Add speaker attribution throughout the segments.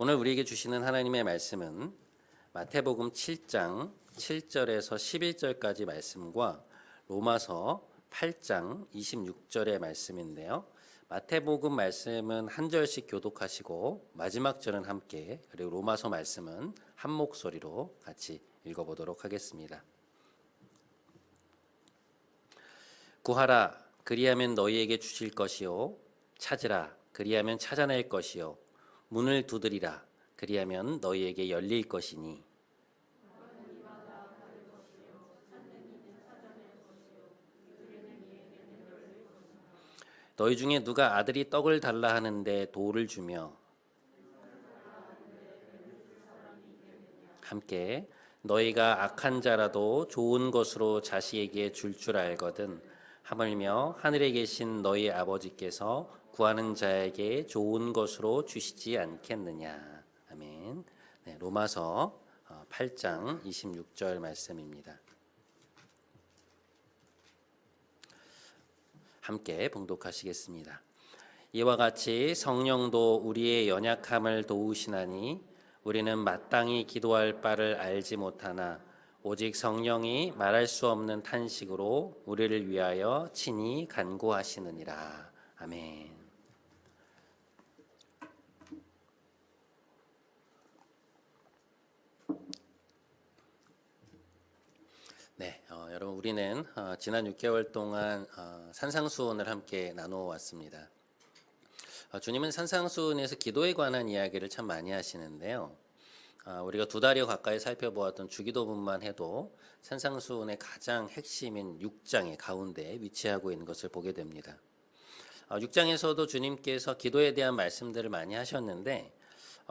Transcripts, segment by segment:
Speaker 1: 오늘 우리에게 주시는 하나님의 말씀은 마태복음 7장 7절에서 11절까지 말씀과 로마서 8장 26절의 말씀인데요. 마태복음 말씀은 한 절씩 교독하시고 마지막 절은 함께, 그리고 로마서 말씀은 한 목소리로 같이 읽어보도록 하겠습니다. 구하라, 그리하면 너희에게 주실 것이요. 찾으라, 그리하면 찾아낼 것이요. 문을 두드리라, 그리하면 너희에게 열릴 것이니. 너희 중에 누가 아들이 떡을 달라 하는데 돌을 주며, 함께 너희가 악한 자라도 좋은 것으로 자식에게 줄 알거든 하물며 하늘에 계신 너희 아버지께서 구하는 자에게 좋은 것으로 주시지 않겠느냐. 아멘. 네, 로마서 8장 26절 말씀입니다. 함께 봉독하시겠습니다. 이와 같이 성령도 우리의 연약함을 도우시나니 우리는 마땅히 기도할 바를 알지 못하나 오직 성령이 말할 수 없는 탄식으로 우리를 위하여 친히 간구하시느니라. 아멘. 네, 여러분 우리는 지난 6개월 동안 산상수훈을 함께 나누어 왔습니다. 주님은 산상수훈에서 기도에 관한 이야기를 참 많이 하시는데요. 우리가 2달여 가까이 살펴보았던 주기도문만 해도 산상수훈의 가장 핵심인 6장의 가운데 위치하고 있는 것을 보게 됩니다. 6장에서도 주님께서 기도에 대한 말씀들을 많이 하셨는데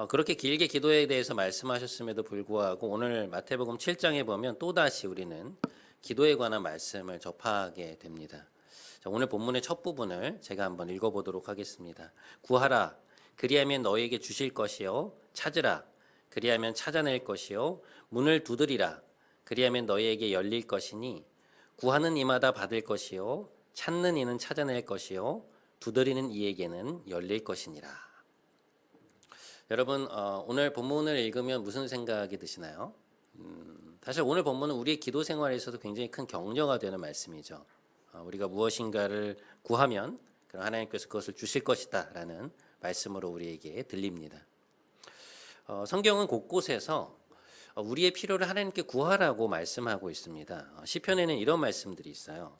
Speaker 1: 그렇게 길게 기도에 대해서 말씀하셨음에도 불구하고 오늘 마태복음 7장에 보면 또다시 우리는 기도에 관한 말씀을 접하게 됩니다. 자, 오늘 본문의 첫 부분을 제가 한번 읽어보도록 하겠습니다. 구하라, 그리하면 너희에게 주실 것이요. 찾으라, 그리하면 찾아낼 것이요. 문을 두드리라, 그리하면 너희에게 열릴 것이니 구하는 이마다 받을 것이요. 찾는 이는 찾아낼 것이요. 두드리는 이에게는 열릴 것이니라. 여러분 오늘 본문을 읽으면 무슨 생각이 드시나요? 사실 오늘 본문은 우리의 기도 생활에 있어서 굉장히 큰 격려가 되는 말씀이죠. 우리가 무엇인가를 구하면 그럼 하나님께서 그것을 주실 것이다 라는 말씀으로 우리에게 들립니다. 성경은 곳곳에서 우리의 필요를 하나님께 구하라고 말씀하고 있습니다. 시편에는 이런 말씀들이 있어요.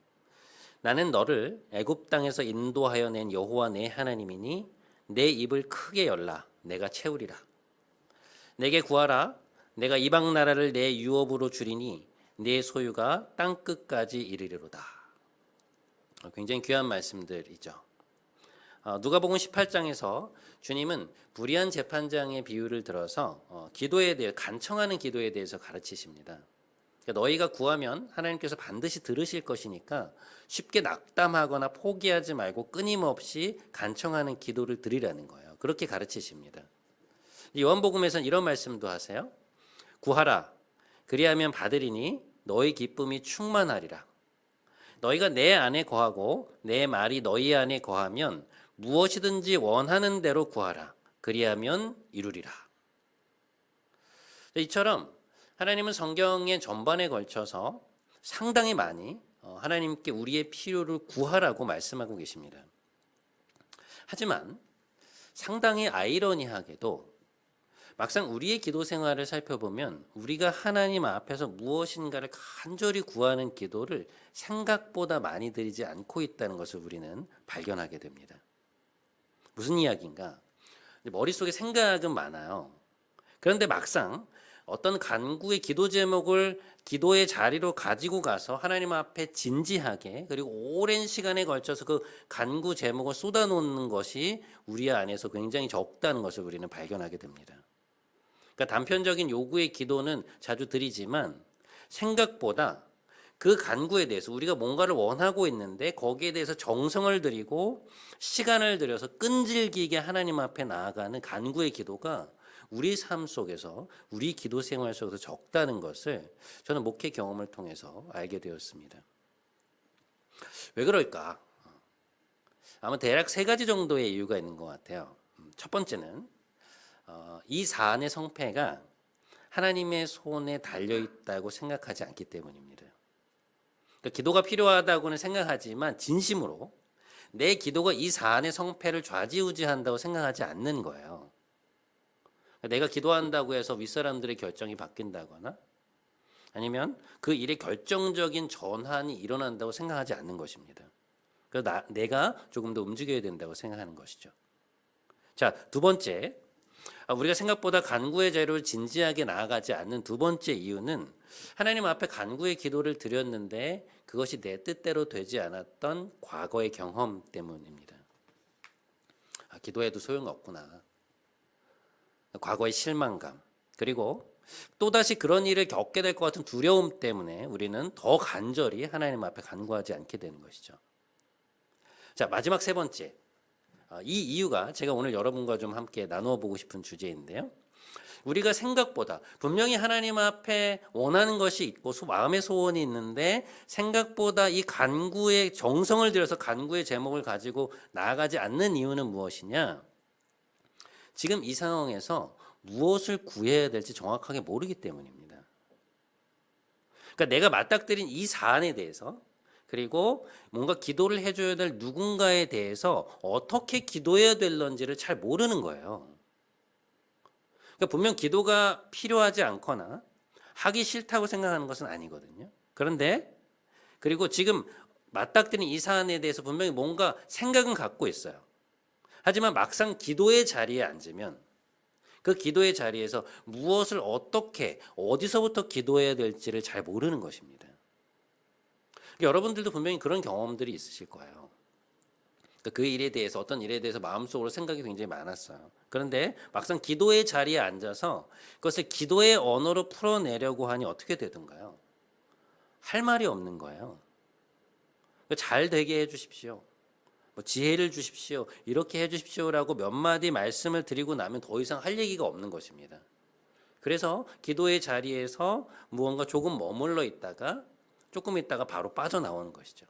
Speaker 1: 나는 너를 애굽 땅에서 인도하여 낸 여호와 내 하나님이니 내 입을 크게 열라 내가 채우리라. 내게 구하라 내가 이방 나라를 내 유업으로 주리니 내 소유가 땅 끝까지 이르리로다. 굉장히 귀한 말씀들이죠. 누가복음 18장에서 주님은 불의한 재판장의 비유를 들어서 기도에 대해 간청하는 기도에 대해서 가르치십니다. 그러니까 너희가 구하면 하나님께서 반드시 들으실 것이니까 쉽게 낙담하거나 포기하지 말고 끊임없이 간청하는 기도를 드리라는 거예요. 그렇게 가르치십니다. 요한복음에서는 이런 말씀도 하세요. 구하라 그리하면 받으리니 너희 기쁨이 충만하리라. 너희가 내 안에 거하고 내 말이 너희 안에 거하면 무엇이든지 원하는 대로 구하라. 그리하면 이루리라. 이처럼 하나님은 성경의 전반에 걸쳐서 상당히 많이 하나님께 우리의 필요를 구하라고 말씀하고 계십니다. 하지만 상당히 아이러니하게도 막상 우리의 기도 생활을 살펴보면 우리가 하나님 앞에서 무엇인가를 간절히 구하는 기도를 생각보다 많이 드리지 않고 있다는 것을 우리는 발견하게 됩니다. 무슨 이야기인가? 머릿속에 생각은 많아요. 그런데 막상 어떤 간구의 기도 제목을 기도의 자리로 가지고 가서 하나님 앞에 진지하게 그리고 오랜 시간에 걸쳐서 그 간구 제목을 쏟아놓는 것이 우리 안에서 굉장히 적다는 것을 우리는 발견하게 됩니다. 그러니까 단편적인 요구의 기도는 자주 드리지만 생각보다 그 간구에 대해서 우리가 뭔가를 원하고 있는데 거기에 대해서 정성을 들이고 시간을 들여서 끈질기게 하나님 앞에 나아가는 간구의 기도가 우리 삶 속에서 우리 기도 생활 속에서 적다는 것을 저는 목회 경험을 통해서 알게 되었습니다. 왜 그럴까? 아마 대략 3가지 정도의 이유가 있는 것 같아요. 첫 번째는 이 사안의 성패가 하나님의 손에 달려 있다고 생각하지 않기 때문입니다. 그러니까 기도가 필요하다고는 생각하지만 진심으로 내 기도가 이 사안의 성패를 좌지우지한다고 생각하지 않는 거예요. 내가 기도한다고 해서 윗사람들의 결정이 바뀐다거나 아니면 그 일의 결정적인 전환이 일어난다고 생각하지 않는 것입니다. 그래서 내가 조금 더 움직여야 된다고 생각하는 것이죠. 자, 두 번째, 우리가 생각보다 간구의 자리로 진지하게 나아가지 않는 두 번째 이유는 하나님 앞에 간구의 기도를 드렸는데 그것이 내 뜻대로 되지 않았던 과거의 경험 때문입니다. 기도해도 소용없구나. 과거의 실망감, 그리고 또다시 그런 일을 겪게 될 것 같은 두려움 때문에 우리는 더 간절히 하나님 앞에 간구하지 않게 되는 것이죠. 자, 마지막 세 번째. 이 이유가 제가 오늘 여러분과 좀 함께 나누어 보고 싶은 주제인데요. 우리가 생각보다 분명히 하나님 앞에 원하는 것이 있고 마음의 소원이 있는데 생각보다 이 간구의 정성을 들여서 간구의 제목을 가지고 나아가지 않는 이유는 무엇이냐? 지금 이 상황에서 무엇을 구해야 될지 정확하게 모르기 때문입니다. 그러니까 내가 맞닥뜨린 이 사안에 대해서 그리고 뭔가 기도를 해줘야 될 누군가에 대해서 어떻게 기도해야 될런지를 잘 모르는 거예요. 그러니까 분명 기도가 필요하지 않거나 하기 싫다고 생각하는 것은 아니거든요. 그런데 그리고 지금 맞닥뜨린 이 사안에 대해서 분명히 뭔가 생각은 갖고 있어요. 하지만 막상 기도의 자리에 앉으면 그 기도의 자리에서 무엇을 어떻게 어디서부터 기도해야 될지를 잘 모르는 것입니다. 여러분들도 분명히 그런 경험들이 있으실 거예요. 그 일에 대해서 어떤 일에 대해서 마음속으로 생각이 굉장히 많았어요. 그런데 막상 기도의 자리에 앉아서 그것을 기도의 언어로 풀어내려고 하니 어떻게 되던가요? 할 말이 없는 거예요. 잘 되게 해주십시오. 지혜를 주십시오. 이렇게 해주십시오라고 몇 마디 말씀을 드리고 나면 더 이상 할 얘기가 없는 것입니다. 그래서 기도의 자리에서 무언가 조금 머물러 있다가 조금 있다가 바로 빠져나오는 것이죠.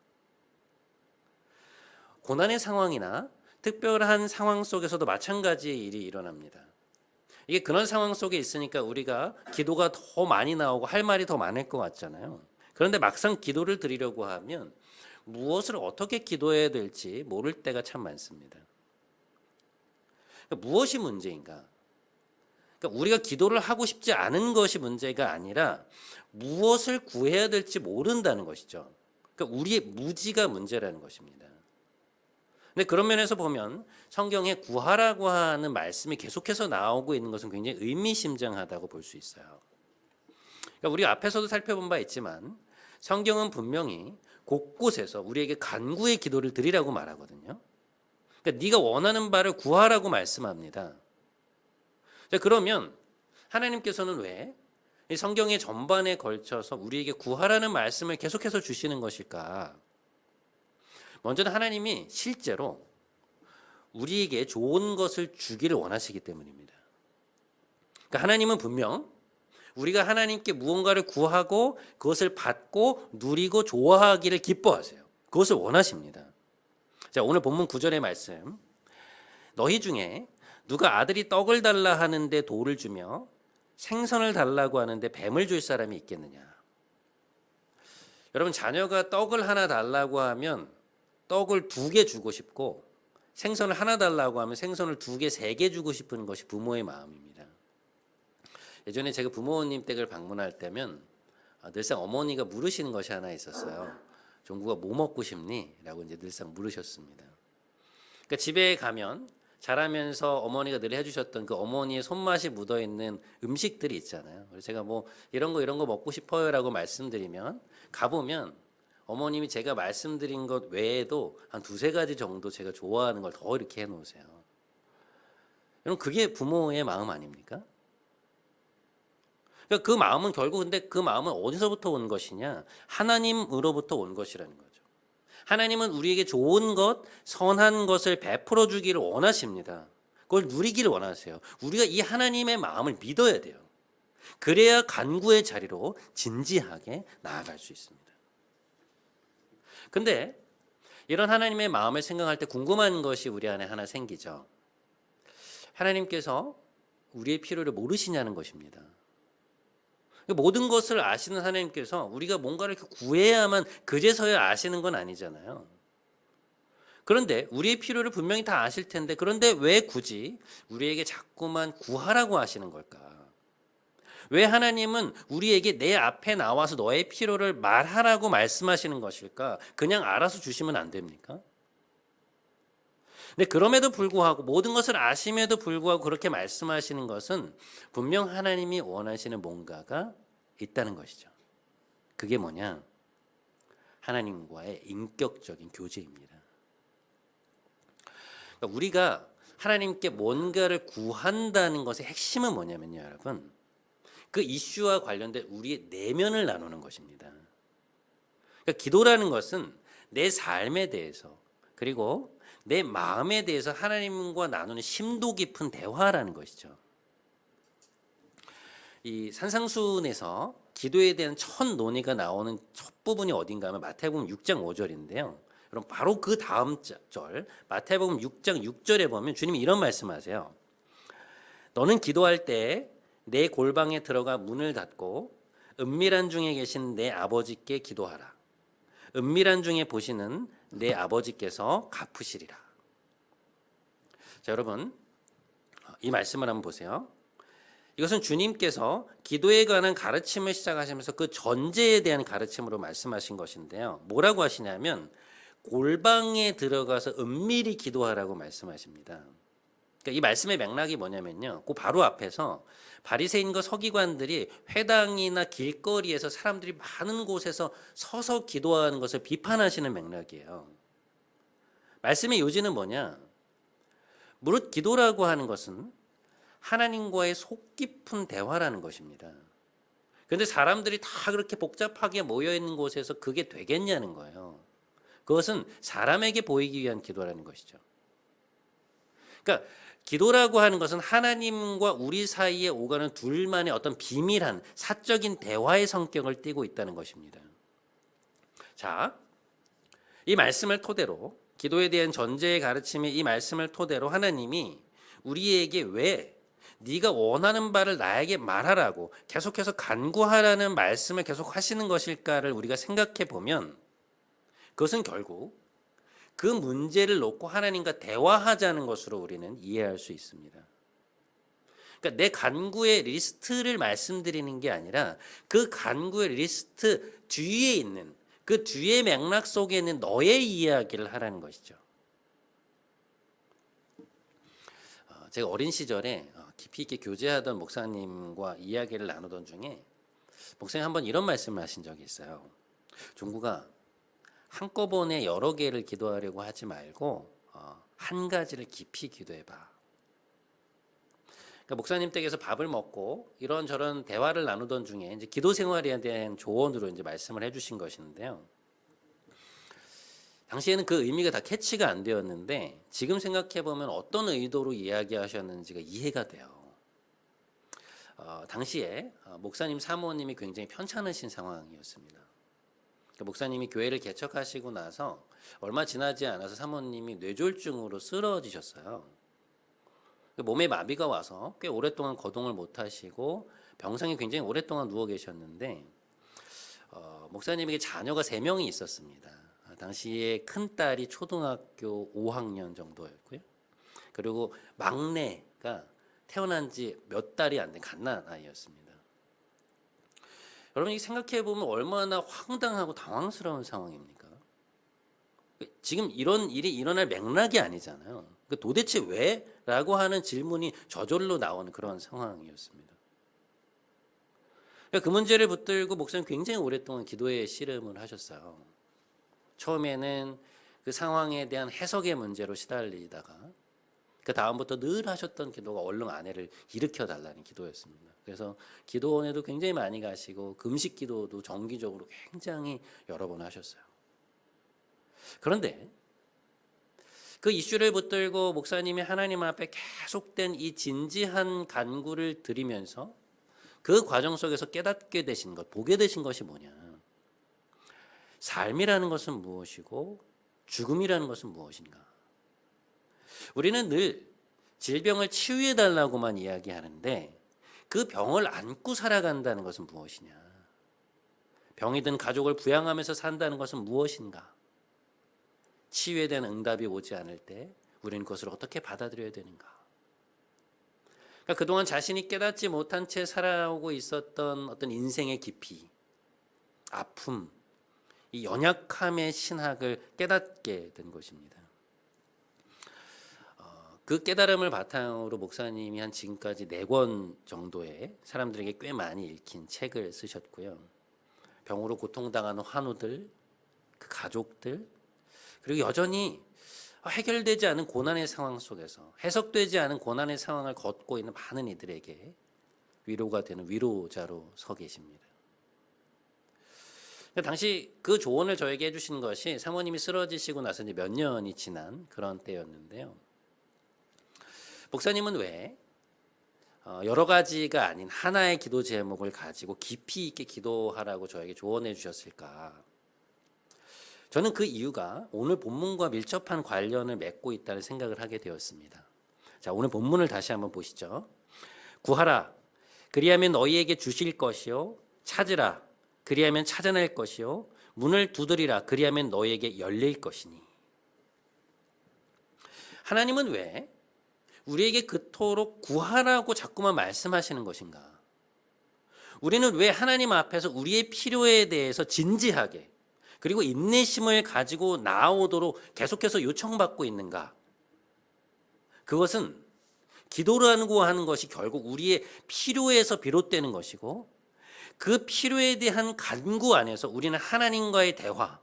Speaker 1: 고난의 상황이나 특별한 상황 속에서도 마찬가지의 일이 일어납니다. 이게 그런 상황 속에 있으니까 우리가 기도가 더 많이 나오고 할 말이 더 많을 것 같잖아요. 그런데 막상 기도를 드리려고 하면 무엇을 어떻게 기도해야 될지 모를 때가 참 많습니다. 그러니까 무엇이 문제인가? 그러니까 우리가 기도를 하고 싶지 않은 것이 문제가 아니라 무엇을 구해야 될지 모른다는 것이죠. 그러니까 우리의 무지가 문제라는 것입니다. 근데 그런 면에서 보면 성경에 구하라고 하는 말씀이 계속해서 나오고 있는 것은 굉장히 의미심장하다고 볼 수 있어요. 그러니까 우리 앞에서도 살펴본 바 있지만 성경은 분명히 곳곳에서 우리에게 간구의 기도를 드리라고 말하거든요. 그러니까 네가 원하는 바를 구하라고 말씀합니다. 자, 그러면 하나님께서는 왜 이 성경의 전반에 걸쳐서 우리에게 구하라는 말씀을 계속해서 주시는 것일까? 먼저는 하나님이 실제로 우리에게 좋은 것을 주기를 원하시기 때문입니다. 그러니까 하나님은 분명 우리가 하나님께 무언가를 구하고 그것을 받고 누리고 좋아하기를 기뻐하세요. 그것을 원하십니다. 자, 오늘 본문 9절의 말씀. 너희 중에 누가 아들이 떡을 달라 하는데 돌을 주며 생선을 달라고 하는데 뱀을 줄 사람이 있겠느냐. 여러분, 자녀가 떡을 하나 달라고 하면 떡을 2개 주고 싶고 생선을 하나 달라고 하면 생선을 2개, 3개 주고 싶은 것이 부모의 마음입니다. 예전에 제가 부모님 댁을 방문할 때면 늘상 어머니가 물으시는 것이 하나 있었어요. 종구가 뭐 먹고 싶니? 라고 이제 늘상 물으셨습니다. 그러니까 집에 가면 자라면서 어머니가 늘 해주셨던 그 어머니의 손맛이 묻어있는 음식들이 있잖아요. 그래서 제가 뭐 이런 거 먹고 싶어요라고 말씀드리면 가보면 어머님이 제가 말씀드린 것 외에도 한 2-3가지 정도 제가 좋아하는 걸 더 이렇게 해놓으세요. 여러분, 그게 부모의 마음 아닙니까? 그러니까 그 마음은 결국 근데 그 마음은 어디서부터 온 것이냐? 하나님으로부터 온 것이라는 거죠. 하나님은 우리에게 좋은 것, 선한 것을 베풀어 주기를 원하십니다. 그걸 누리기를 원하세요. 우리가 이 하나님의 마음을 믿어야 돼요. 그래야 간구의 자리로 진지하게 나아갈 수 있습니다. 근데 이런 하나님의 마음을 생각할 때 궁금한 것이 우리 안에 하나 생기죠. 하나님께서 우리의 필요를 모르시냐는 것입니다. 모든 것을 아시는 하나님께서 우리가 뭔가를 이렇게 구해야만 그제서야 아시는 건 아니잖아요. 그런데 우리의 필요를 분명히 다 아실 텐데, 그런데 왜 굳이 우리에게 자꾸만 구하라고 하시는 걸까? 왜 하나님은 우리에게 내 앞에 나와서 너의 필요를 말하라고 말씀하시는 것일까? 그냥 알아서 주시면 안 됩니까? 근데 그럼에도 불구하고, 모든 것을 아심에도 불구하고 그렇게 말씀하시는 것은 분명 하나님이 원하시는 뭔가가 있다는 것이죠. 그게 뭐냐? 하나님과의 인격적인 교제입니다. 그러니까 우리가 하나님께 뭔가를 구한다는 것의 핵심은 뭐냐면요, 여러분. 그 이슈와 관련된 우리의 내면을 나누는 것입니다. 그러니까 기도라는 것은 내 삶에 대해서, 그리고 내 마음에 대해서 하나님과 나누는 심도 깊은 대화라는 것이죠. 이 산상순에서 기도에 대한 첫 논의가 나오는 첫 부분이 어딘가 하면 마태복음 6장 5절인데요. 그럼 바로 그 다음 절 마태복음 6장 6절에 보면 주님이 이런 말씀하세요. 너는 기도할 때 내 골방에 들어가 문을 닫고 은밀한 중에 계신 내 아버지께 기도하라. 은밀한 중에 보시는 내 아버지께서 갚으시리라. 자, 여러분, 이 말씀을 한번 보세요. 이것은 주님께서 기도에 관한 가르침을 시작하시면서 그 전제에 대한 가르침으로 말씀하신 것인데요. 뭐라고 하시냐면 골방에 들어가서 은밀히 기도하라고 말씀하십니다. 그러니까 이 말씀의 맥락이 뭐냐면요. 그 바로 앞에서 바리새인과 서기관들이 회당이나 길거리에서 사람들이 많은 곳에서 서서 기도하는 것을 비판하시는 맥락이에요. 말씀의 요지는 뭐냐? 무릇 기도라고 하는 것은 하나님과의 속 깊은 대화라는 것입니다. 그런데 사람들이 다 그렇게 복잡하게 모여 있는 곳에서 그게 되겠냐는 거예요. 그것은 사람에게 보이기 위한 기도라는 것이죠. 그러니까 기도라고 하는 것은 하나님과 우리 사이에 오가는 둘만의 어떤 비밀한 사적인 대화의 성격을 띠고 있다는 것입니다. 자, 이 말씀을 토대로, 기도에 대한 전제의 가르침의 이 말씀을 토대로 하나님이 우리에게 왜 네가 원하는 바를 나에게 말하라고 계속해서 간구하라는 말씀을 계속 하시는 것일까를 우리가 생각해 보면, 그것은 결국 그 문제를 놓고 하나님과 대화하자는 것으로 우리는 이해할 수 있습니다. 그러니까 내 간구의 리스트를 말씀드리는 게 아니라 그 간구의 리스트 뒤에 있는, 그 뒤의 맥락 속에 있는 너의 이야기를 하라는 것이죠. 제가 어린 시절에 깊이 있게 교제하던 목사님과 이야기를 나누던 중에 목사님 한번 이런 말씀을 하신 적이 있어요. 종구가 한꺼번에 여러 개를 기도하려고 하지 말고 한 가지를 깊이 기도해봐. 그러니까 목사님 댁에서 밥을 먹고 이런저런 대화를 나누던 중에 이제 기도 생활에 대한 조언으로 이제 말씀을 해주신 것인데요. 당시에는 그 의미가 다 캐치가 안 되었는데 지금 생각해 보면 어떤 의도로 이야기하셨는지가 이해가 돼요. 당시에 목사님 사모님이 굉장히 편찮으신 상황이었습니다. 목사님이 교회를 개척하시고 나서 얼마 지나지 않아서 사모님이 뇌졸중으로 쓰러지셨어요. 몸에 마비가 와서 꽤 오랫동안 거동을 못 하시고 병상에 굉장히 오랫동안 누워 계셨는데 목사님에게 자녀가 3명이 있었습니다. 당시에 큰딸이 초등학교 5학년 정도였고요. 그리고 막내가 태어난 지 몇 달이 안 된 갓난아이였습니다. 여러분, 이 생각해 보면 얼마나 황당하고 당황스러운 상황입니까? 지금 이런 일이 일어날 맥락이 아니잖아요. 도대체 왜? 라고 하는 질문이 저절로 나오는 그런 상황이었습니다. 그 문제를 붙들고 목사님 굉장히 오랫동안 기도의 씨름을 하셨어요. 처음에는 그 상황에 대한 해석의 문제로 시달리다가 그 다음부터 늘 하셨던 기도가 얼른 아내를 일으켜 달라는 기도였습니다. 그래서 기도원에도 굉장히 많이 가시고 금식 기도도 정기적으로 굉장히 여러 번 하셨어요. 그런데 그 이슈를 붙들고 목사님이 하나님 앞에 계속된 이 진지한 간구를 드리면서 그 과정 속에서 깨닫게 되신 것, 보게 되신 것이 뭐냐? 삶이라는 것은 무엇이고 죽음이라는 것은 무엇인가? 우리는 늘 질병을 치유해 달라고만 이야기하는데 그 병을 안고 살아간다는 것은 무엇이냐? 병이 든 가족을 부양하면서 산다는 것은 무엇인가? 치유에 대한 응답이 오지 않을 때 우리는 그것을 어떻게 받아들여야 되는가? 그러니까 그동안 자신이 깨닫지 못한 채 살아오고 있었던 어떤 인생의 깊이, 아픔, 이 연약함의 신학을 깨닫게 된 것입니다. 그 깨달음을 바탕으로 목사님이 한 지금까지 4권 정도의 사람들에게 꽤 많이 읽힌 책을 쓰셨고요. 병으로 고통당하는 환우들, 그 가족들, 그리고 여전히 해결되지 않은 고난의 상황 속에서 해석되지 않은 고난의 상황을 걷고 있는 많은 이들에게 위로가 되는 위로자로 서 계십니다. 당시 그 조언을 저에게 해주신 것이 사모님이 쓰러지시고 나서 이제 몇 년이 지난 그런 때였는데요. 목사님은 왜 여러 가지가 아닌 하나의 기도 제목을 가지고 깊이 있게 기도하라고 저에게 조언해 주셨을까? 저는 그 이유가 오늘 본문과 밀접한 관련을 맺고 있다는 생각을 하게 되었습니다. 자, 오늘 본문을 다시 한번 보시죠. 구하라, 그리하면 너희에게 주실 것이요. 찾으라, 그리하면 찾아낼 것이요. 문을 두드리라, 그리하면 너희에게 열릴 것이니. 하나님은 왜 우리에게 그토록 구하라고 자꾸만 말씀하시는 것인가? 우리는 왜 하나님 앞에서 우리의 필요에 대해서 진지하게 그리고 인내심을 가지고 나아오도록 계속해서 요청받고 있는가? 그것은 기도라고 하는 것이 결국 우리의 필요에서 비롯되는 것이고 그 필요에 대한 간구 안에서 우리는 하나님과의 대화,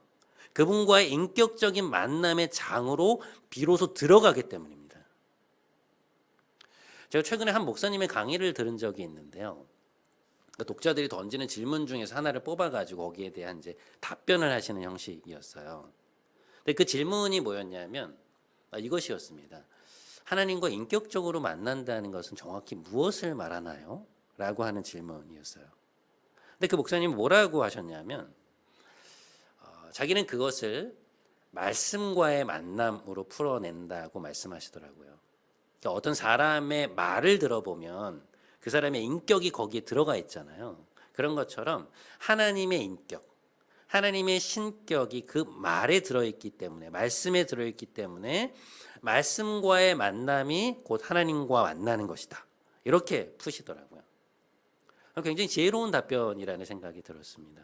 Speaker 1: 그분과의 인격적인 만남의 장으로 비로소 들어가기 때문입니다. 제가 최근에 한 목사님의 강의를 들은 적이 있는데요. 독자들이 던지는 질문 중에서 하나를 뽑아가지고 거기에 대한 이제 답변을 하시는 형식이었어요. 근데 그 질문이 뭐였냐면 이것이었습니다. 하나님과 인격적으로 만난다는 것은 정확히 무엇을 말하나요? 라고 하는 질문이었어요. 근데 그 목사님이 뭐라고 하셨냐면 자기는 그것을 말씀과의 만남으로 풀어낸다고 말씀하시더라고요. 그러니까 어떤 사람의 말을 들어보면 그 사람의 인격이 거기에 들어가 있잖아요. 그런 것처럼 하나님의 인격, 하나님의 신격이 그 말에 들어있기 때문에, 말씀에 들어있기 때문에 말씀과의 만남이 곧 하나님과 만나는 것이다. 이렇게 푸시더라고요. 굉장히 지혜로운 답변이라는 생각이 들었습니다.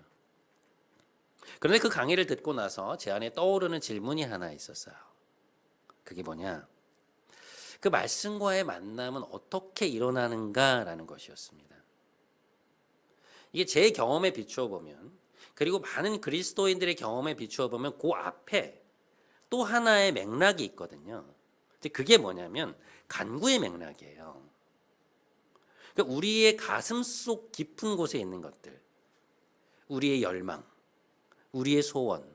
Speaker 1: 그런데 그 강의를 듣고 나서 제 안에 떠오르는 질문이 하나 있었어요. 그게 뭐냐? 그 말씀과의 만남은 어떻게 일어나는가라는 것이었습니다. 이게 제 경험에 비추어 보면, 그리고 많은 그리스도인들의 경험에 비추어 보면 그 앞에 또 하나의 맥락이 있거든요. 그게 뭐냐면 간구의 맥락이에요. 그러니까 우리의 가슴 속 깊은 곳에 있는 것들, 우리의 열망, 우리의 소원,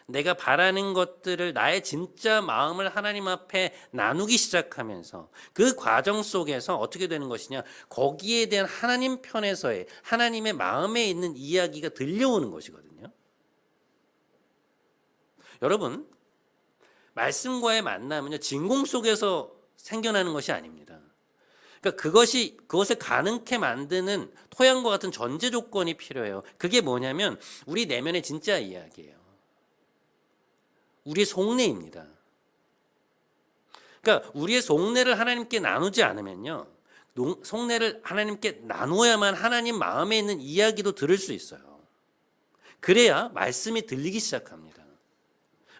Speaker 1: 내가 바라는 것들을 나의 진짜 마음을 하나님 앞에 나누기 시작하면서 그 과정 속에서 어떻게 되는 것이냐, 거기에 대한 하나님 편에서의 하나님의 마음에 있는 이야기가 들려오는 것이거든요. 여러분, 말씀과의 만남은요, 진공 속에서 생겨나는 것이 아닙니다. 그러니까 그것을 가능케 만드는 토양과 같은 전제 조건이 필요해요. 그게 뭐냐면 우리 내면의 진짜 이야기예요. 우리의 속내입니다. 그러니까 우리의 속내를 하나님께 나누지 않으면요, 속내를 하나님께 나누어야만 하나님 마음에 있는 이야기도 들을 수 있어요. 그래야 말씀이 들리기 시작합니다.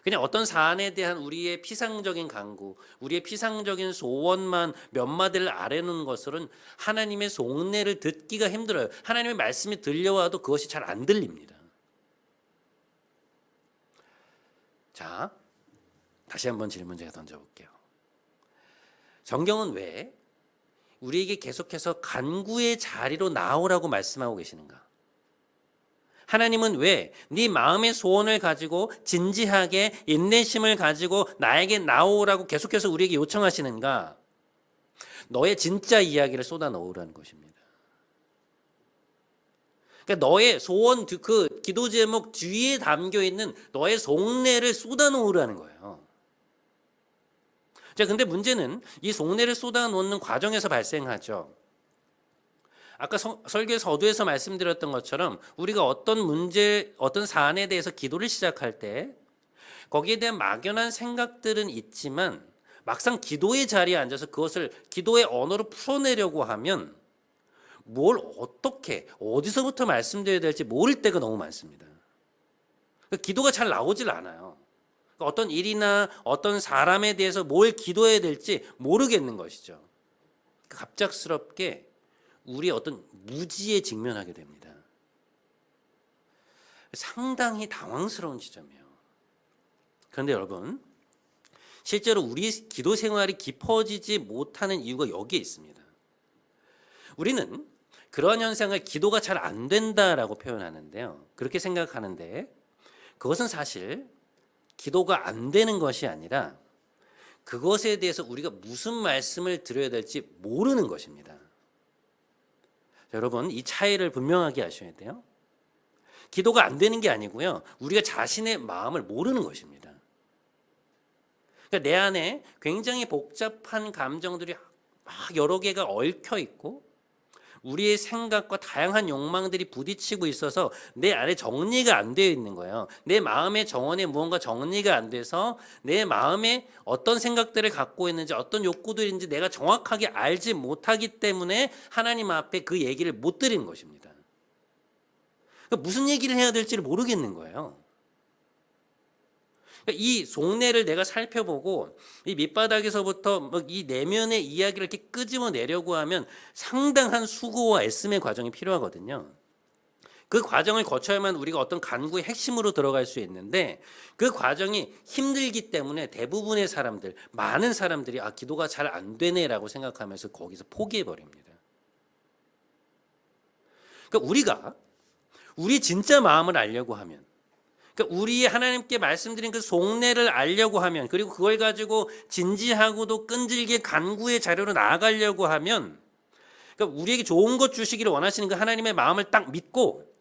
Speaker 1: 그냥 어떤 사안에 대한 우리의 피상적인 간구, 우리의 피상적인 소원만 몇 마디를 아뢰는 것으로는 하나님의 속내를 듣기가 힘들어요. 하나님의 말씀이 들려와도 그것이 잘 안 들립니다. 자, 다시 한번 질문 제가 던져볼게요. 성경은 왜 우리에게 계속해서 간구의 자리로 나오라고 말씀하고 계시는가? 하나님은 왜 네 마음의 소원을 가지고 진지하게 인내심을 가지고 나에게 나오라고 계속해서 우리에게 요청하시는가? 너의 진짜 이야기를 쏟아 넣으라는 것입니다. 그러니까 너의 소원, 그 기도 제목 뒤에 담겨 있는 너의 속내를 쏟아 놓으라는 거예요. 자, 근데 문제는 이 속내를 쏟아놓는 과정에서 발생하죠. 아까 설교 서두에서 말씀드렸던 것처럼 우리가 어떤 문제, 어떤 사안에 대해서 기도를 시작할 때 거기에 대한 막연한 생각들은 있지만 막상 기도의 자리에 앉아서 그것을 기도의 언어로 풀어내려고 하면 뭘 어떻게 어디서부터 말씀드려야 될지 모를 때가 너무 많습니다. 기도가 잘 나오질 않아요. 어떤 일이나 어떤 사람에 대해서 뭘 기도해야 될지 모르겠는 것이죠. 갑작스럽게 우리의 어떤 무지에 직면하게 됩니다. 상당히 당황스러운 지점이에요. 그런데 여러분, 실제로 우리 기도 생활이 깊어지지 못하는 이유가 여기에 있습니다. 우리는 그런 현상을 기도가 잘 안 된다라고 표현하는데요. 그렇게 생각하는데 그것은 사실 기도가 안 되는 것이 아니라 그것에 대해서 우리가 무슨 말씀을 드려야 될지 모르는 것입니다. 여러분, 이 차이를 분명하게 하셔야 돼요. 기도가 안 되는 게 아니고요. 우리가 자신의 마음을 모르는 것입니다. 그러니까 내 안에 굉장히 복잡한 감정들이 막 여러 개가 얽혀 있고 우리의 생각과 다양한 욕망들이 부딪히고 있어서 내 안에 정리가 안 되어 있는 거예요. 내 마음의 정원에 무언가 정리가 안 돼서 내 마음에 어떤 생각들을 갖고 있는지 어떤 욕구들인지 내가 정확하게 알지 못하기 때문에 하나님 앞에 그 얘기를 못 드리는 것입니다. 그러니까 무슨 얘기를 해야 될지를 모르겠는 거예요. 이 속내를 내가 살펴보고 이 밑바닥에서부터 이 내면의 이야기를 이렇게 끄집어내려고 하면 상당한 수고와 애씀의 과정이 필요하거든요. 그 과정을 거쳐야만 우리가 어떤 간구의 핵심으로 들어갈 수 있는데 그 과정이 힘들기 때문에 대부분의 사람들, 많은 사람들이 기도가 잘 안 되네라고 생각하면서 거기서 포기해버립니다. 그러니까 우리가 우리 진짜 마음을 알려고 하면 그러니까 우리 하나님께 말씀드린 그 속내를 알려고 하면 그리고 그걸 가지고 진지하고도 끈질기게 간구의 자료로 나아가려고 하면 그러니까 우리에게 좋은 것 주시기를 원하시는 그 하나님의 마음을 딱 믿고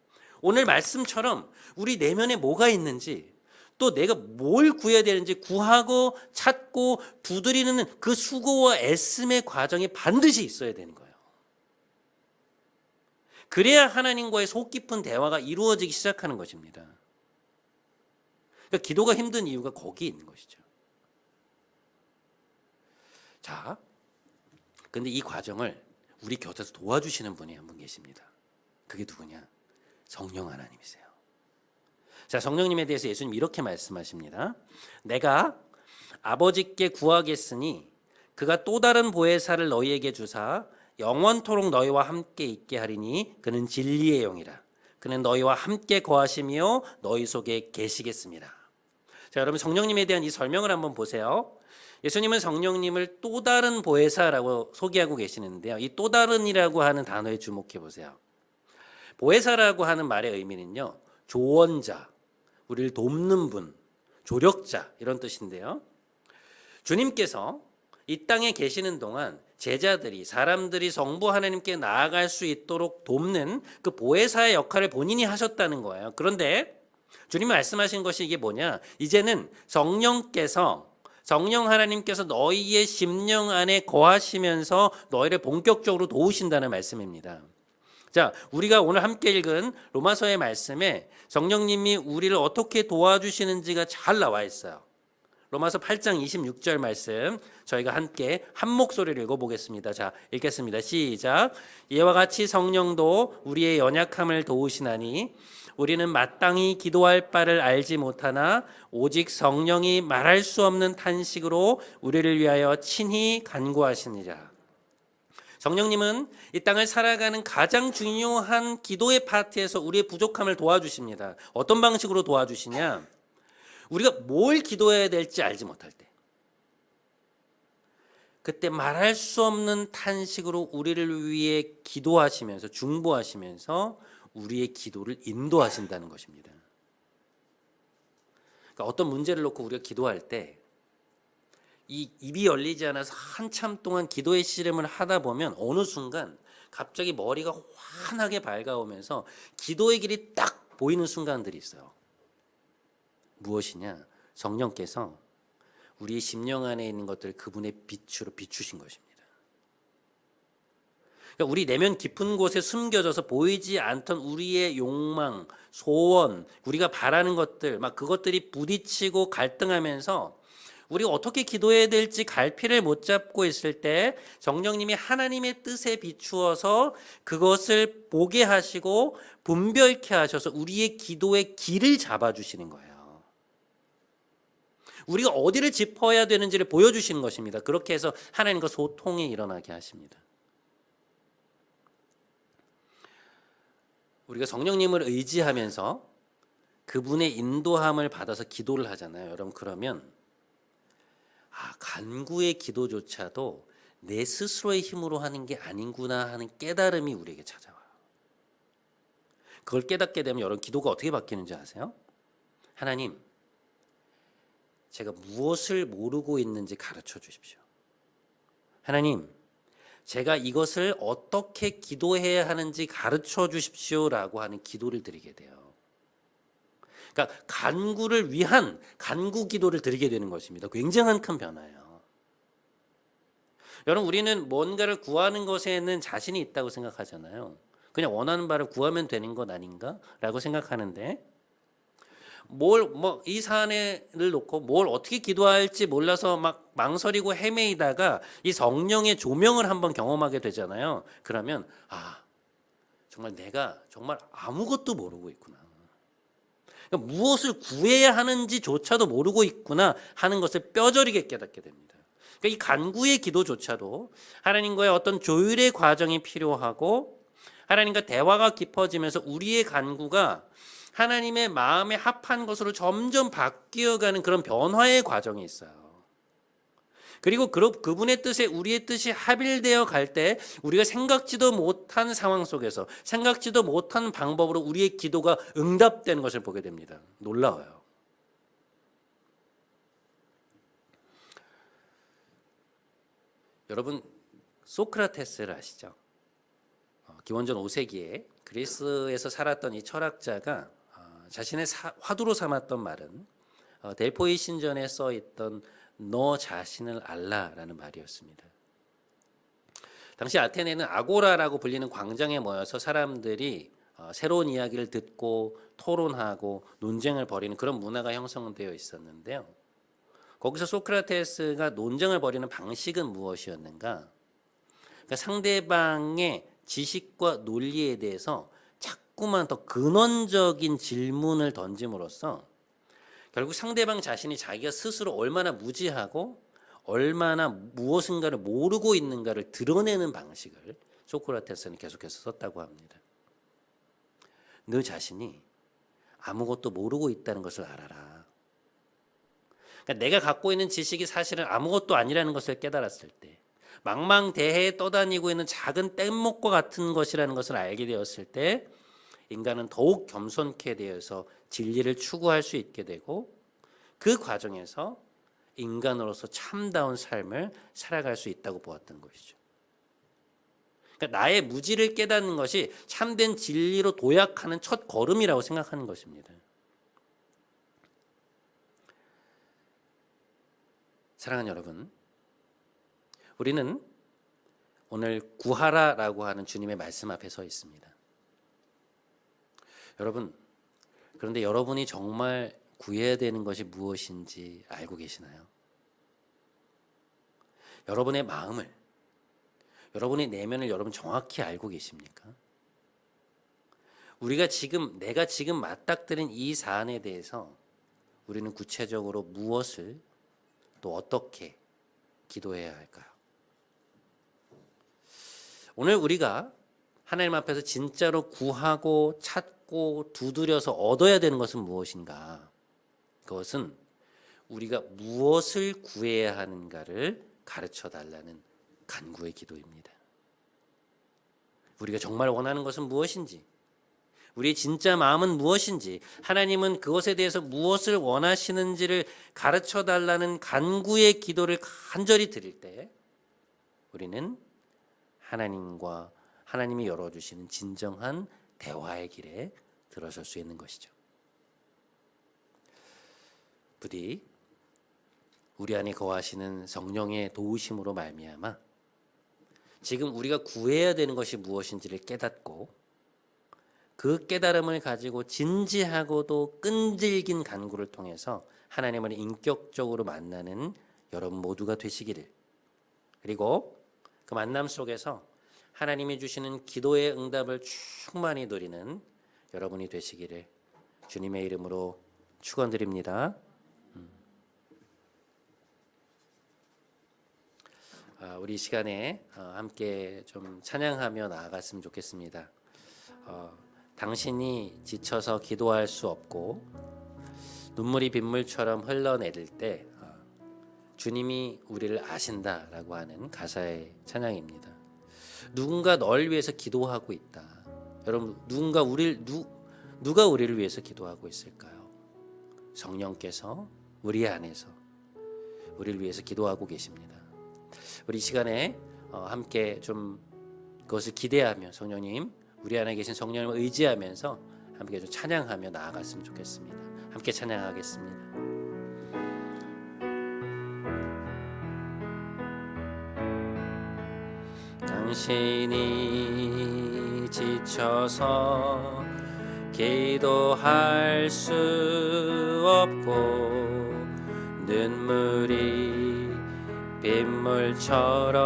Speaker 1: 오늘 말씀처럼 우리 내면에 뭐가 있는지 또 내가 뭘 구해야 되는지 구하고 찾고 두드리는 그 수고와 애씀의 과정이 반드시 있어야 되는 거예요. 그래야 하나님과의 속 깊은 대화가 이루어지기 시작하는 것입니다. 그러니까 기도가 힘든 이유가 거기에 있는 것이죠. 자, 근데 이 과정을 우리 곁에서 도와주시는 분이 한 분 계십니다. 그게 누구냐? 성령 하나님이세요. 자, 성령님에 대해서 예수님 이렇게 말씀하십니다. 내가 아버지께 구하겠으니 그가 또 다른 보혜사를 너희에게 주사 영원토록 너희와 함께 있게 하리니 그는 진리의 영이라. 그는 너희와 함께 거하시며 너희 속에 계시겠습니다. 자, 여러분 성령님에 대한 이 설명을 한번 보세요. 예수님은 성령님을 또 다른 보혜사라고 소개하고 계시는데요. 이 또 다른이라고 하는 단어에 주목해 보세요. 보혜사라고 하는 말의 의미는요. 조언자, 우리를 돕는 분, 조력자 이런 뜻인데요. 주님께서 이 땅에 계시는 동안 제자들이 사람들이 성부 하나님께 나아갈 수 있도록 돕는 그 보혜사의 역할을 본인이 하셨다는 거예요. 그런데 주님이 말씀하신 것이 이게 뭐냐? 이제는 성령 하나님께서 너희의 심령 안에 거하시면서 너희를 본격적으로 도우신다는 말씀입니다. 자, 우리가 오늘 함께 읽은 로마서의 말씀에 성령님이 우리를 어떻게 도와주시는지가 잘 나와 있어요. 로마서 8장 26절 말씀 저희가 함께 한 목소리를 읽어보겠습니다. 자, 읽겠습니다. 시작. 이와 같이 성령도 우리의 연약함을 도우시나니 우리는 마땅히 기도할 바를 알지 못하나 오직 성령이 말할 수 없는 탄식으로 우리를 위하여 친히 간구하시니라. 성령님은 이 땅을 살아가는 가장 중요한 기도의 파트에서 우리의 부족함을 도와주십니다. 어떤 방식으로 도와주시냐? 우리가 뭘 기도해야 될지 알지 못할 때 그때 말할 수 없는 탄식으로 우리를 위해 기도하시면서 중보하시면서 우리의 기도를 인도하신다는 것입니다. 그러니까 어떤 문제를 놓고 우리가 기도할 때 이 입이 열리지 않아서 한참 동안 기도의 씨름을 하다 보면 어느 순간 갑자기 머리가 환하게 밝아오면서 기도의 길이 딱 보이는 순간들이 있어요. 무엇이냐? 성령께서 우리의 심령 안에 있는 것들을 그분의 빛으로 비추신 것입니다. 그러니까 우리 내면 깊은 곳에 숨겨져서 보이지 않던 우리의 욕망, 소원, 우리가 바라는 것들, 막 그것들이 부딪히고 갈등하면서 우리가 어떻게 기도해야 될지 갈피를 못 잡고 있을 때 성령님이 하나님의 뜻에 비추어서 그것을 보게 하시고 분별케 하셔서 우리의 기도의 길을 잡아주시는 거예요. 우리가 어디를 짚어야 되는지를 보여주시는 것입니다. 그렇게 해서 하나님과 소통이 일어나게 하십니다. 우리가 성령님을 의지하면서 그분의 인도함을 받아서 기도를 하잖아요. 여러분 그러면 간구의 기도조차도 내 스스로의 힘으로 하는 게 아닌구나 하는 깨달음이 우리에게 찾아와요. 그걸 깨닫게 되면 여러분 기도가 어떻게 바뀌는지 아세요? 하나님, 제가 무엇을 모르고 있는지 가르쳐 주십시오. 하나님, 제가 이것을 어떻게 기도해야 하는지 가르쳐 주십시오라고 하는 기도를 드리게 돼요. 그러니까 간구를 위한 간구 기도를 드리게 되는 것입니다. 굉장한 큰 변화예요. 여러분 우리는 뭔가를 구하는 것에는 자신이 있다고 생각하잖아요. 그냥 원하는 바를 구하면 되는 것 아닌가라고 생각하는데 이 사안을 놓고 뭘 어떻게 기도할지 몰라서 막 망설이고 헤매이다가 이 성령의 조명을 한번 경험하게 되잖아요. 그러면 정말 내가 정말 아무것도 모르고 있구나. 그러니까 무엇을 구해야 하는지조차도 모르고 있구나 하는 것을 뼈저리게 깨닫게 됩니다. 그러니까 이 간구의 기도조차도 하나님과의 어떤 조율의 과정이 필요하고 하나님과 대화가 깊어지면서 우리의 간구가 하나님의 마음에 합한 것으로 점점 바뀌어가는 그런 변화의 과정이 있어요. 그리고 그분의 뜻에 우리의 뜻이 합일되어 갈 때 우리가 생각지도 못한 상황 속에서 생각지도 못한 방법으로 우리의 기도가 응답되는 것을 보게 됩니다. 놀라워요. 여러분 소크라테스를 아시죠? 기원전 5세기에 그리스에서 살았던 이 철학자가 자신의 화두로 삼았던 말은 델포이 신전에 써있던 너 자신을 알라라는 말이었습니다. 당시 아테네는 아고라라고 불리는 광장에 모여서 사람들이 새로운 이야기를 듣고 토론하고 논쟁을 벌이는 그런 문화가 형성되어 있었는데요. 거기서 소크라테스가 논쟁을 벌이는 방식은 무엇이었는가? 그러니까 상대방의 지식과 논리에 대해서 자꾸만 더 근원적인 질문을 던짐으로써 결국 상대방 자신이 자기가 스스로 얼마나 무지하고 얼마나 무엇인가를 모르고 있는가를 드러내는 방식을 소크라테스는 계속해서 썼다고 합니다. 너 자신이 아무것도 모르고 있다는 것을 알아라. 그러니까 내가 갖고 있는 지식이 사실은 아무것도 아니라는 것을 깨달았을 때, 망망대해에 떠다니고 있는 작은 뗏목과 같은 것이라는 것을 알게 되었을 때 인간은 더욱 겸손케 되어서 진리를 추구할 수 있게 되고 그 과정에서 인간으로서 참다운 삶을 살아갈 수 있다고 보았던 것이죠. 그러니까 나의 무지를 깨닫는 것이 참된 진리로 도약하는 첫 걸음이라고 생각하는 것입니다. 사랑하는 여러분, 우리는 오늘 구하라라고 하는 주님의 말씀 앞에 서 있습니다. 여러분, 그런데 여러분이 정말 구해야 되는 것이 무엇인지 알고 계시나요? 여러분의 마음을, 여러분의 내면을 여러분 정확히 알고 계십니까? 내가 지금 맞닥뜨린 이 사안에 대해서 우리는 구체적으로 무엇을 또 어떻게 기도해야 할까요? 오늘 우리가 하나님 앞에서 진짜로 구하고 찾고 두드려서 얻어야 되는 것은 무엇인가? 그것은 우리가 무엇을 구해야 하는가를 가르쳐 달라는 간구의 기도입니다. 우리가 정말 원하는 것은 무엇인지, 우리의 진짜 마음은 무엇인지, 하나님은 그것에 대해서 무엇을 원하시는지를 가르쳐 달라는 간구의 기도를 간절히 드릴 때 우리는 하나님과 하나님이 열어주시는 진정한 대화의 길에 들어설 수 있는 것이죠. 부디 우리 안에 거하시는 성령의 도우심으로 말미암아 지금 우리가 구해야 되는 것이 무엇인지를 깨닫고 그 깨달음을 가지고 진지하고도 끈질긴 간구를 통해서 하나님을 인격적으로 만나는 여러분 모두가 되시기를, 그리고 그 만남 속에서 하나님이 주시는 기도의 응답을 충만히 누리는 여러분이 되시기를 주님의 이름으로 축원드립니다. 우리 시간에 함께 좀 찬양하며 나아갔으면 좋겠습니다. 당신이 지쳐서 기도할 수 없고 눈물이 빗물처럼 흘러내릴 때 주님이 우리를 아신다라고 하는 가사의 찬양입니다. 누군가 널 위해서 기도하고 있다. 여러분, 누가 우리를 위해서 기도하고 있을까요? 성령께서 우리 안에서 우리를 위해서 기도하고 계십니다. 우리 시간에 함께 좀 그것을 기대하며 성령님, 우리 안에 계신 성령님을 의지하면서 함께 좀 찬양하며 나아갔으면 좋겠습니다. 함께 찬양하겠습니다. 당신이 지쳐서 기도할 수 없고 눈물이 빗물처럼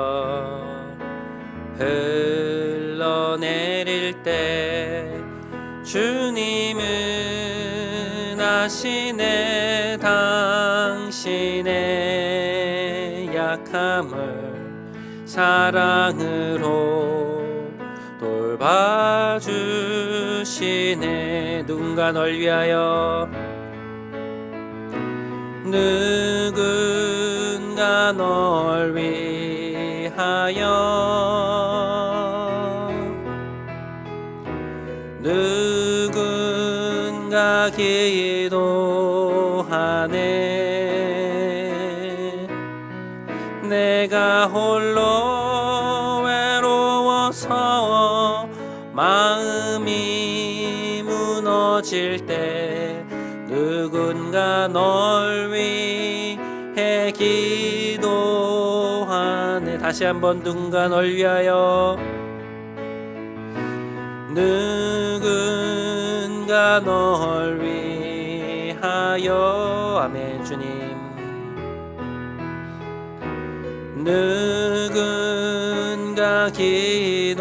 Speaker 1: 흘러내릴 때 주님은 아시네. 당신의 약함을 사랑으로 돌봐주시네. 누군가 널 위하여, 누군가 널 위하여, 누군가 기도하네. 내가 홀로 외로워서 마음이 무너질 때 누군가 널 위해 기도하네. 다시 한번, 누군가 널 위하여, 누군가 널 위하여. 아멘. 주님, 누군가 기도하네.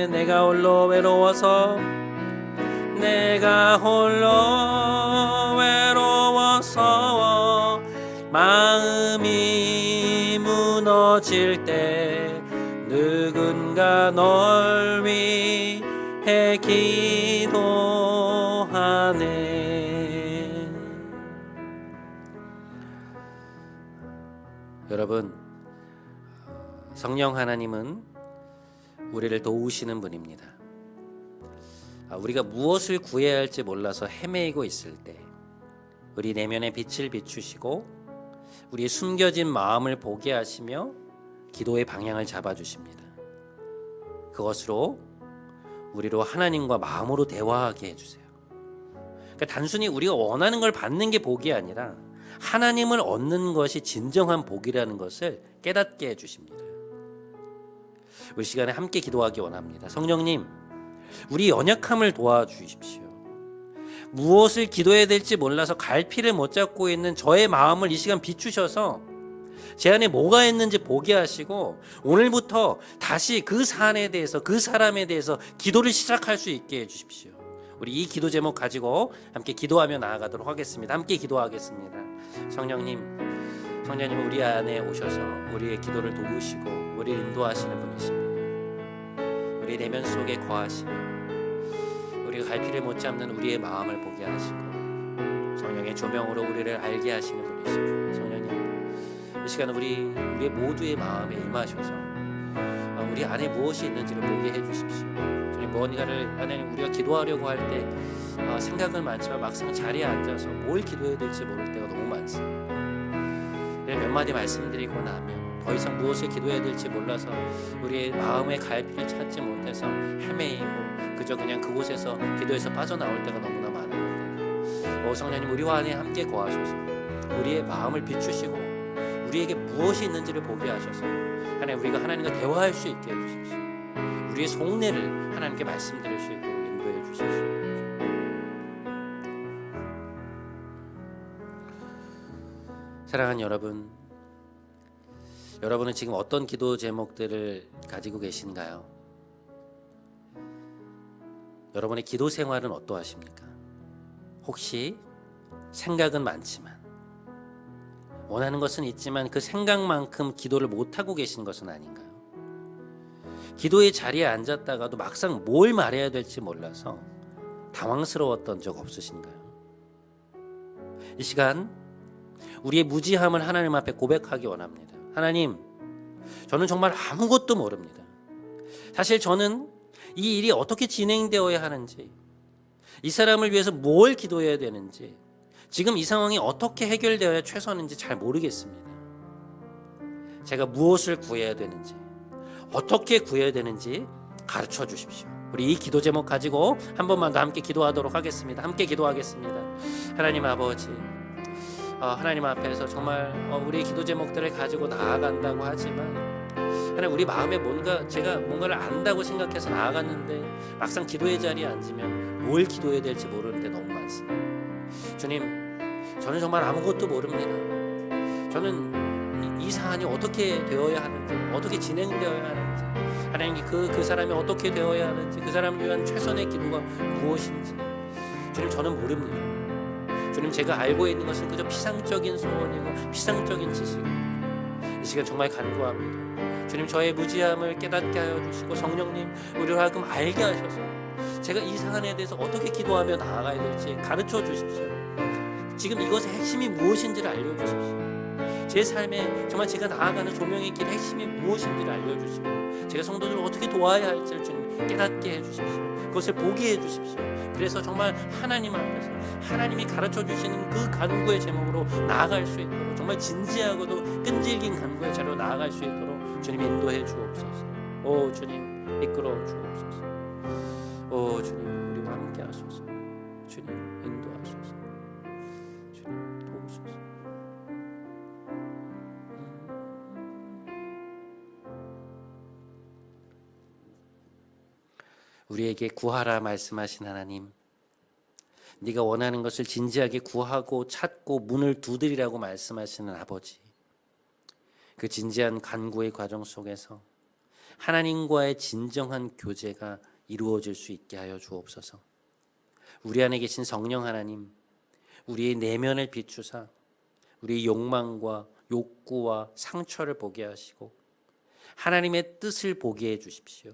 Speaker 1: 내가 홀로 외로워서, 내가 홀로 외로워서 마음이 무너질 때 누군가 널 위해 기도하네. 여러분, 성령 하나님은 우리를 도우시는 분입니다. 우리가 무엇을 구해야 할지 몰라서 헤매이고 있을 때 우리 내면의 빛을 비추시고 우리의 숨겨진 마음을 보게 하시며 기도의 방향을 잡아주십니다. 그것으로 우리로 하나님과 마음으로 대화하게 해주세요. 그러니까 단순히 우리가 원하는 걸 받는 게 복이 아니라 하나님을 얻는 것이 진정한 복이라는 것을 깨닫게 해주십니다. 우리 시간에 함께 기도하기 원합니다. 성령님, 우리 연약함을 도와주십시오. 무엇을 기도해야 될지 몰라서 갈피를 못 잡고 있는 저의 마음을 이 시간 비추셔서 제 안에 뭐가 있는지 보게 하시고 오늘부터 다시 그 사안에 대해서, 그 사람에 대해서 기도를 시작할 수 있게 해주십시오. 우리 이 기도 제목 가지고 함께 기도하며 나아가도록 하겠습니다. 함께 기도하겠습니다. 성령님 우리 안에 오셔서 우리의 기도를 도우시고 우리를 인도하시는 분이십니다. 우리 내면 속에 거하시며 우리가 갈피를 못 잡는 우리의 마음을 보게 하시고 성령의 조명으로 우리를 알게 하시는 분이십니다. 성령님, 이 시간 우리의 모두의 마음에 임하셔서 우리 안에 무엇이 있는지를 보게 해주십시오. 주님, 무언가를 하나님 우리가 기도하려고 할 때 생각은 많지만 막상 자리에 앉아서 뭘 기도해야 될지 모를 때가 너무 많습니다. 몇 마디 말씀드리고 나면 더 이상 무엇을 기도해야 될지 몰라서 우리의 마음의 갈피를 찾지 못해서 헤매이고 그저 그냥 그곳에서 기도에서 빠져나올 때가 너무나 많은데, 성령님 우리와 안에 함께 거하셔서 우리의 마음을 비추시고 우리에게 무엇이 있는지를 보게 하셔서 하나님, 우리가 하나님과 대화할 수 있게 해주십시오. 우리의 속내를 하나님께 말씀드릴 수 있도록 인도해 주십시오. 사랑하는 여러분, 여러분은 지금 어떤 기도 제목들을 가지고 계신가요? 여러분의 기도 생활은 어떠하십니까? 혹시 생각은 많지만, 원하는 것은 있지만 그 생각만큼 기도를 못하고 계신 것은 아닌가요? 기도의 자리에 앉았다가도 막상 뭘 말해야 될지 몰라서 당황스러웠던 적 없으신가요? 이 시간 우리의 무지함을 하나님 앞에 고백하기 원합니다. 하나님, 저는 정말 아무것도 모릅니다. 사실 저는 이 일이 어떻게 진행되어야 하는지, 이 사람을 위해서 뭘 기도해야 되는지, 지금 이 상황이 어떻게 해결되어야 최선인지 잘 모르겠습니다. 제가 무엇을 구해야 되는지, 어떻게 구해야 되는지 가르쳐 주십시오. 우리 이 기도 제목 가지고 한 번만 더 함께 기도하도록 하겠습니다. 함께 기도하겠습니다. 하나님 아버지, 하나님 앞에서 정말 우리의 기도 제목들을 가지고 나아간다고 하지만, 하나님, 우리 마음에 제가 뭔가를 안다고 생각해서 나아갔는데 막상 기도의 자리에 앉으면 뭘 기도해야 될지 모르는데 너무 많습니다. 주님, 저는 정말 아무것도 모릅니다. 저는 이 사안이 어떻게 되어야 하는지, 어떻게 진행되어야 하는지, 하나님, 그 사람이 어떻게 되어야 하는지, 그 사람을 위한 최선의 기도가 무엇인지, 주님, 저는 모릅니다. 주님, 제가 알고 있는 것은 그저 피상적인 소원이고 피상적인 지식입니다. 이 시간 정말 간구합니다. 주님, 저의 무지함을 깨닫게 하여 주시고, 성령님, 우리로 하여금 알게 하셔서 제가 이 사안에 대해서 어떻게 기도하며 나아가야 될지 가르쳐 주십시오. 지금 이것의 핵심이 무엇인지를 알려주십시오. 제 삶에 정말 제가 나아가는 조명의 길 핵심이 무엇인지를 알려주시고, 제가 성도들을 어떻게 도와야 할지를 주님 깨닫게 해주십시오. 그것을 보게 해주십시오. 그래서 정말 하나님 앞에서 하나님이 가르쳐 주시는 그 간구의 제목으로 나아갈 수 있도록, 정말 진지하고도 끈질긴 간구의 자리로 나아갈 수 있도록 주님 인도해 주옵소서. 오 주님, 이끌어 주옵소서. 오 주님, 우리와 함께 하소서. 주님, 인도하소서. 주님, 도우소서. 우리에게 구하라 말씀하신 하나님, 네가 원하는 것을 진지하게 구하고 찾고 문을 두드리라고 말씀하시는 아버지, 그 진지한 간구의 과정 속에서 하나님과의 진정한 교제가 이루어질 수 있게 하여 주옵소서. 우리 안에 계신 성령 하나님, 우리의 내면을 비추사 우리의 욕망과 욕구와 상처를 보게 하시고 하나님의 뜻을 보게 해 주십시오.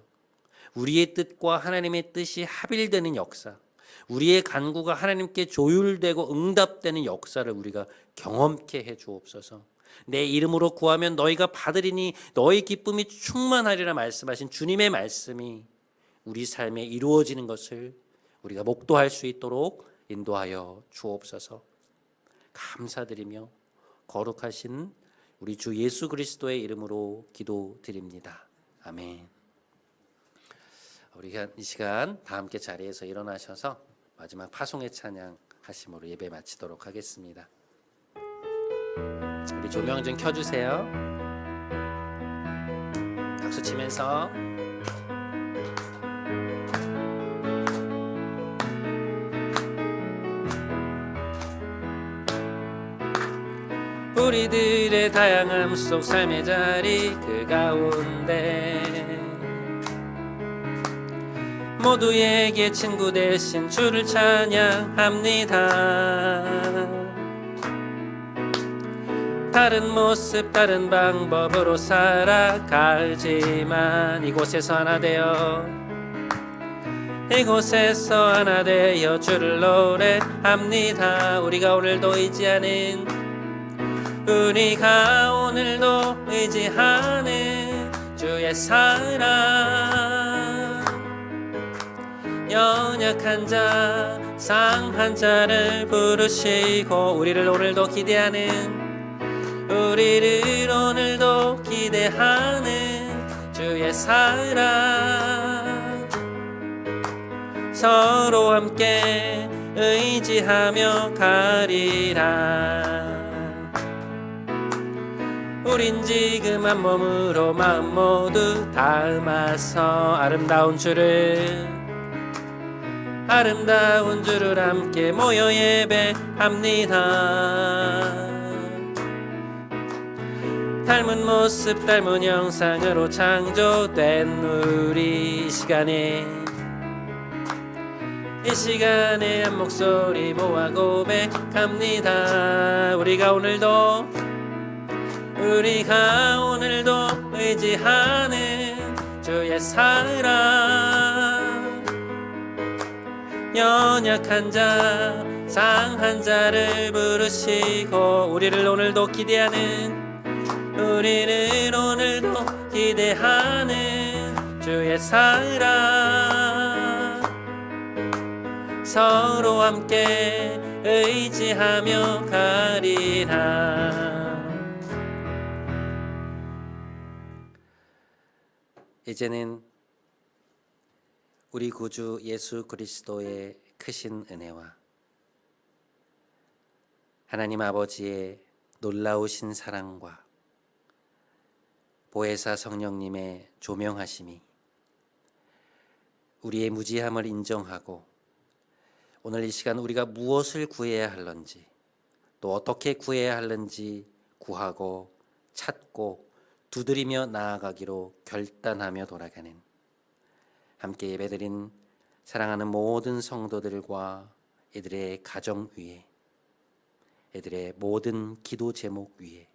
Speaker 1: 우리의 뜻과 하나님의 뜻이 합일되는 역사, 우리의 간구가 하나님께 조율되고 응답되는 역사를 우리가 경험케 해 주옵소서. 내 이름으로 구하면 너희가 받으리니 너희 기쁨이 충만하리라 말씀하신 주님의 말씀이 우리 삶에 이루어지는 것을 우리가 목도할 수 있도록 인도하여 주옵소서. 감사드리며 거룩하신 우리 주 예수 그리스도의 이름으로 기도드립니다. 아멘. 우리가 이 시간 다 함께 자리에서 일어나셔서 마지막 파송의 찬양 하심으로 예배 마치도록 하겠습니다. 우리 조명 좀 켜주세요. 박수 치면서 우리들의 다양함 속 삶의 자리 그 가운데 모두에게 친구 되신 주를 찬양합니다. 다른 모습 다른 방법으로 살아가지만 이곳에서 하나 되어 주를 노래합니다. 우리가 오늘도 의지하는 주의 사랑, 연약한 자 상한 자를 부르시고 우리를 오늘도 기대하는 주의 사랑, 서로 함께 의지하며 가리라. 우린 지금 한 몸으로 마음 모두 닮아서 아름다운 주를 함께 모여 예배합니다. 닮은 모습 닮은 형상으로 창조된 우리 시간에 이 시간에 한 목소리 모아 고백합니다. 우리가 오늘도 의지하는 주의 사랑, 연약한 자 상한 자를 부르시고 우리를 오늘도 기대하는 주의 사랑, 서로 함께 의지하며 가리라. 이제는 우리 구주 예수 그리스도의 크신 은혜와 하나님 아버지의 놀라우신 사랑과 보혜사 성령님의 조명하심이 우리의 무지함을 인정하고 오늘 이 시간 우리가 무엇을 구해야 할런지 또 어떻게 구해야 할는지 구하고 찾고 두드리며 나아가기로 결단하며 돌아가는 함께 예배드린 사랑하는 모든 성도들과 이들의 가정 위에 이들의 모든 기도 제목 위에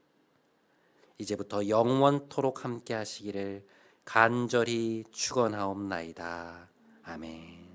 Speaker 1: 이제부터 영원토록 함께 하시기를 간절히 축원하옵나이다. 아멘.